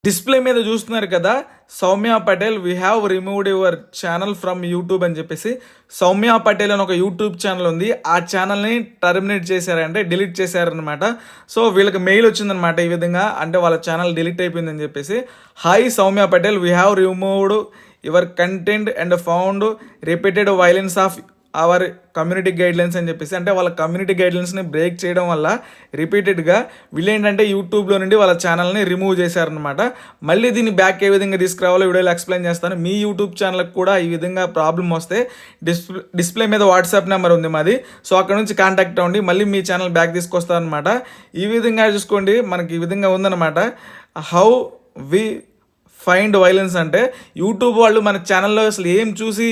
Display మీద చూస్తున్నారు కదా, Soumya Patel we have removed your channel from YouTube అని చెప్పేసి సౌమ్య పటేల్ అని ఒక యూట్యూబ్ ఛానల్ ఉంది. ఆ ఛానల్ని టర్మినేట్ చేశారంటే డిలీట్ చేశారనమాట. సో వీళ్ళకి మెయిల్ వచ్చిందనమాట ఈ విధంగా, అంటే వాళ్ళ ఛానల్ డిలీట్ అయిపోయిందని చెప్పేసి. Hi Soumya Patel, we have removed your content and found repeated violence of our community guidelines అని చెప్పేసి, అంటే వాళ్ళ కమ్యూనిటీ గైడ్లైన్స్ని బ్రేక్ చేయడం వల్ల రిపీటెడ్గా వీళ్ళు ఏంటంటే యూట్యూబ్లో నుండి వాళ్ళ ఛానల్ని రిమూవ్ చేశారనమాట. మళ్ళీ దీన్ని బ్యాక్ ఏ విధంగా తీసుకురావాలో వీడియోలో ఎక్స్ప్లెయిన్ చేస్తాను. మీ యూట్యూబ్ ఛానల్కి కూడా ఈ విధంగా ప్రాబ్లం వస్తే డిస్ప్లే మీద వాట్సాప్ నెంబర్ ఉంది మాది, సో అక్కడ నుంచి కాంటాక్ట్ అవ్వండి, మళ్ళీ మీ ఛానల్ బ్యాక్ తీసుకొస్తాను అనమాట. ఈ విధంగా చూసుకోండి, మనకి ఈ విధంగా ఉందన్నమాట. హౌ వి ఫైండ్ వైలెన్స్ అంటే యూట్యూబ్ వాళ్ళు మన ఛానల్లో అసలు ఏం చూసి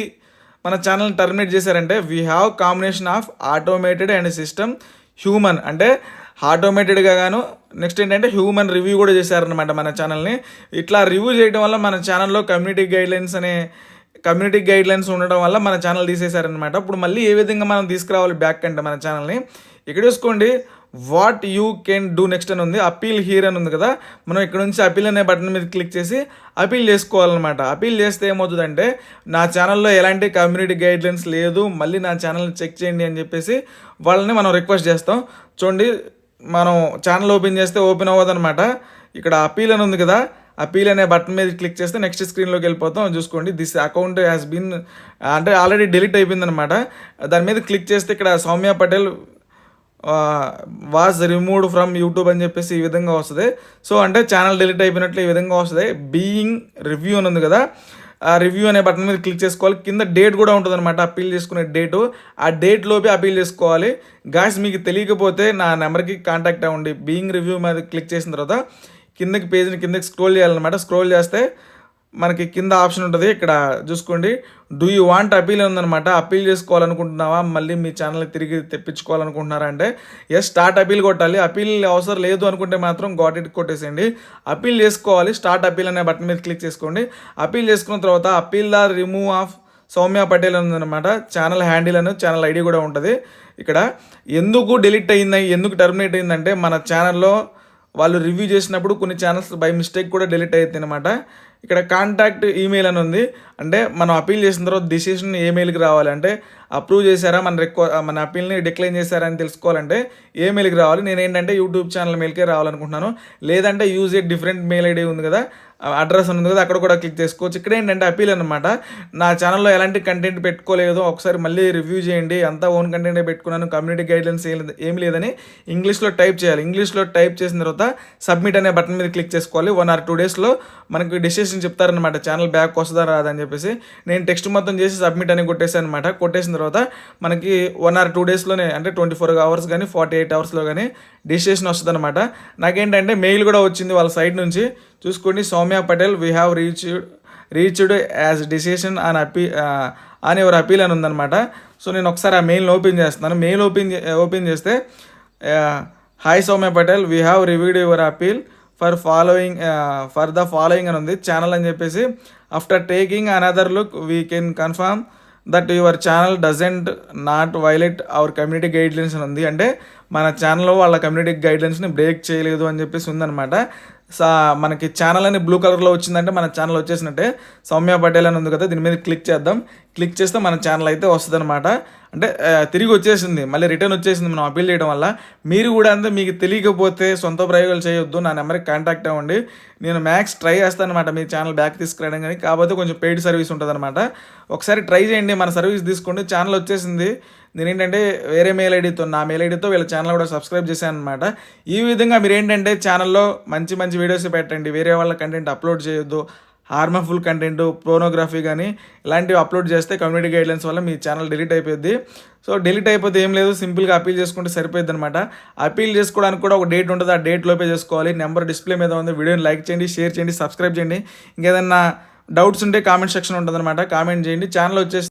మన ఛానల్ని టర్మినేట్ చేశారంటే, we have combination of automated and system human, అంటే ఆటోమేటెడ్గా గాను నెక్స్ట్ ఏంటంటే హ్యూమన్ రివ్యూ కూడా చేశారనమాట మన ఛానల్ని. ఇట్లా రివ్యూ చేయడం వల్ల మన ఛానల్లో కమ్యూనిటీ గైడ్లైన్స్ ఉండడం వల్ల మన ఛానల్ తీసేశారనమాట. ఇప్పుడు మళ్ళీ ఏ విధంగా మనం తీసుకురావాలి బ్యాక్ అంటే మన ఛానల్ని, ఇక్కడ చూసుకోండి. What you can do next అని ఉంది, అపీల్ హియర్ అని ఉంది కదా, మనం ఇక్కడ నుంచి అపీల్ అనే బటన్ మీద క్లిక్ చేసి అపీల్ చేసుకోవాలన్నమాట. అపీల్ చేస్తే ఏమవుతుందంటే, నా ఛానల్లో ఎలాంటి కమ్యూనిటీ గైడ్లైన్స్ లేదు, మళ్ళీ నా ఛానల్ని చెక్ చేయండి అని చెప్పేసి వాళ్ళని మనం రిక్వెస్ట్ చేస్తాం. చూడండి, మనం ఛానల్ ఓపెన్ చేస్తే ఓపెన్ అవ్వదు అనమాట. ఇక్కడ అపీల్ అని ఉంది కదా, అపీల్ అనే బటన్ మీద క్లిక్ చేస్తే నెక్స్ట్ స్క్రీన్లోకి వెళ్ళిపోతాం. చూసుకోండి, దిస్ అకౌంట్ హ్యాస్ బీన్, అంటే ఆల్రెడీ డిలీట్ అయిపోయిందనమాట. దాని మీద క్లిక్ చేస్తే ఇక్కడ Soumya Patel was removed from YouTube అని చెప్పేసి ఈ విధంగా వస్తుంది. సో అంటే ఛానల్ డిలీట్ అయిపోయినట్లు ఈ విధంగా వస్తుంది. బీయింగ్ రివ్యూ అని ఉంది కదా, ఆ రివ్యూ అనే బటన్ మీద క్లిక్ చేసుకోవాలి. కింద డేట్ కూడా ఉంటుంది అనమాట, అపీల్ చేసుకునే డేటు. ఆ డేట్లోపే అపీల్ చేసుకోవాలి. గాయస్ మీకు తెలియకపోతే నా నెంబర్కి కాంటాక్ట్ అవ్వండి. బీయింగ్ రివ్యూ మీద క్లిక్ చేసిన తర్వాత పేజ్ని కిందకి స్క్రోల్ చేయాలన్నమాట. స్క్రోల్ చేస్తే మనకి కింద ఆప్షన్ ఉంటుంది, ఇక్కడ చూసుకోండి. డూ యూ వాంట్ అపీల్ ఉందనమాట. అపీల్ చేసుకోవాలనుకుంటున్నావా, మళ్ళీ మీ ఛానల్ని తిరిగి తెప్పించుకోవాలనుకుంటున్నారా అంటే ఎస్, స్టార్ట్ అపీల్ కొట్టాలి. అపీల్ అవసరం లేదు అనుకుంటే మాత్రం గాట్ ఇట్ కొట్టేసేయండి. అపీల్ చేసుకోవాలి, స్టార్ట్ అపీల్ అనే బటన్ మీద క్లిక్ చేసుకోండి. అపీల్ చేసుకున్న తర్వాత appeal the remove of Soumya Patel ఉందన్నమాట. ఛానల్ హ్యాండిల్ అని ఛానల్ ఐడి కూడా ఉంటుంది. ఇక్కడ ఎందుకు డిలీట్ అయింది, ఎందుకు టర్మినేట్ అయిందంటే, మన ఛానల్లో వాళ్ళు రివ్యూ చేసినప్పుడు కొన్ని ఛానల్స్ బై మిస్టేక్ కూడా డిలీట్ అవుతుంది అనమాట. ఇక్కడ కాంటాక్ట్ ఈమెయిల్ అని ఉంది, అంటే మనం అపీల్ చేసిన తర్వాత డిసిషన్ ఏ మెయిల్కి రావాలి అంటే, అప్రూవ్ చేశారా, మన అపీల్ని డిక్లైన్ చేశారా అని తెలుసుకోవాలంటే ఏ మెయిల్కి రావాలి. నేను ఏంటంటే యూట్యూబ్ ఛానల్ మెయిల్కే రావాలనుకుంటున్నాను. లేదంటే use a different mail ID ఉంది కదా, అడ్రస్ ఉంది కదా, అక్కడ కూడా క్లిక్ చేసుకోవచ్చు. ఇక్కడ ఏంటంటే అపీల్ అనమాట. నా ఛానల్లో ఎలాంటి కంటెంట్ పెట్టుకోలేదు, ఒకసారి మళ్ళీ రివ్యూ చేయండి, అంతా ఓన్ కంటెంటే పెట్టుకున్నాను, కమ్యూనిటీ గైడ్లైన్స్ ఏమి లేదని ఇంగ్లీష్లో టైప్ చేయాలి. ఇంగ్లీష్లో టైప్ చేసిన తర్వాత సబ్మిట్ అనే బటన్ మీద క్లిక్ చేసుకోవాలి. 1 or 2 డేస్లో మనకి డిసిషన్ చెప్తారనమాట, ఛానల్ బ్యాక్ వస్తుందా రాదని చెప్పేసి. నేను టెక్స్ట్ మొత్తం చేసి సబ్మిట్ అని కొట్టేసాను అనమాట. కొట్టేసిన తర్వాత మనకి 1 or 2 డేస్లోనే, అంటే 24 hours కానీ 48 hours కానీ డిసిషన్ వస్తుంది అనమాట. నాకేంటంటే మెయిల్ కూడా వచ్చింది వాళ్ళ సైడ్ నుంచి. చూసుకోండి, Soumya Patel we have reached as decision on your appeal అని ఉందన్నమాట. సో నేను ఒకసారి ఆ మెయిల్ని ఓపెన్ చేస్తున్నాను. మెయిల్ ఓపెన్ చేస్తే hi Soumya Patel, we have reviewed your appeal for the following అని ఉంది, ఛానల్ అని చెప్పేసి. After taking another look we can confirm that your channel doesn't not violate our community guidelines అని ఉంది, అంటే మన ఛానల్లో వాళ్ళ కమ్యూనిటీ గైడ్లైన్స్ని బ్రేక్ చేయలేదు అని చెప్పేసి ఉందన్నమాట. మనకి ఛానల్ అని బ్లూ కలర్లో వచ్చిందంటే మన ఛానల్ వచ్చేసినట్టే. సౌమ్య పటేల్ అని ఉంది కదా, దీని మీద క్లిక్ చేద్దాం. క్లిక్ చేస్తే మన ఛానల్ అయితే వస్తుంది అనమాట. అంటే తిరిగి వచ్చేసింది, మళ్ళీ రిటర్న్ వచ్చేసింది మనం అపీల్ చేయడం వల్ల. మీరు కూడా అంతే, మీకు తెలియకపోతే సొంత ప్రయోగాలు చేయొద్దు, నా నెంబర్కి కాంటాక్ట్ అవ్వండి. నేను మ్యాక్స్ ట్రై చేస్తాను అనమాట మీ ఛానల్ బ్యాక్ తీసుకురావడం, కానీ కాకపోతే కొంచెం పెయిడ్ సర్వీస్ ఉంటుంది అనమాట. ఒకసారి ట్రై చేయండి, మన సర్వీస్ తీసుకోండి. ఛానల్ వచ్చేసింది. నేను ఏంటంటే వేరే మెయిల్ ఐడితో, నా మెయిల్ ఐడితో వీళ్ళ ఛానల్ కూడా సబ్స్క్రైబ్ చేశాను అనమాట. ఈ విధంగా మీరు ఏంటంటే ఛానల్లో మంచి మంచి వీడియోస్ పెట్టండి, వేరే వాళ్ళ కంటెంట్ అప్లోడ్ చేయొద్దు. హార్మ్ఫుల్ కంటెంట్, పోర్నోగ్రఫీ కానీ ఇలాంటివి అప్లోడ్ చేస్తే కమ్యూనిటీ గైడ్లైన్స్ వల్ల మీ ఛానల్ డిలీట్ అయిపోద్ది. సో డిలీట్ అయిపోతే ఏం లేదు, సింపుల్గా అపీల్ చేసుకుంటే సరిపోద్ది అనమాట. అపీల్ చేసుకోవడానికి కూడా ఒక డేట్ ఉంటుంది, ఆ డేట్లోపే చేసుకోవాలి. నెంబర్ డిస్ప్లే మీద ఉంది, వీడియోని లైక్ చేయండి, షేర్ చేయండి, సబ్స్క్రైబ్ చేయండి. ఇంకేదన్నా డౌట్స్ ఉంటే కామెంట్ సెక్షన్ ఉంటుంది అనమాట, కామెంట్ చేయండి. ఛానల్ వచ్చేసి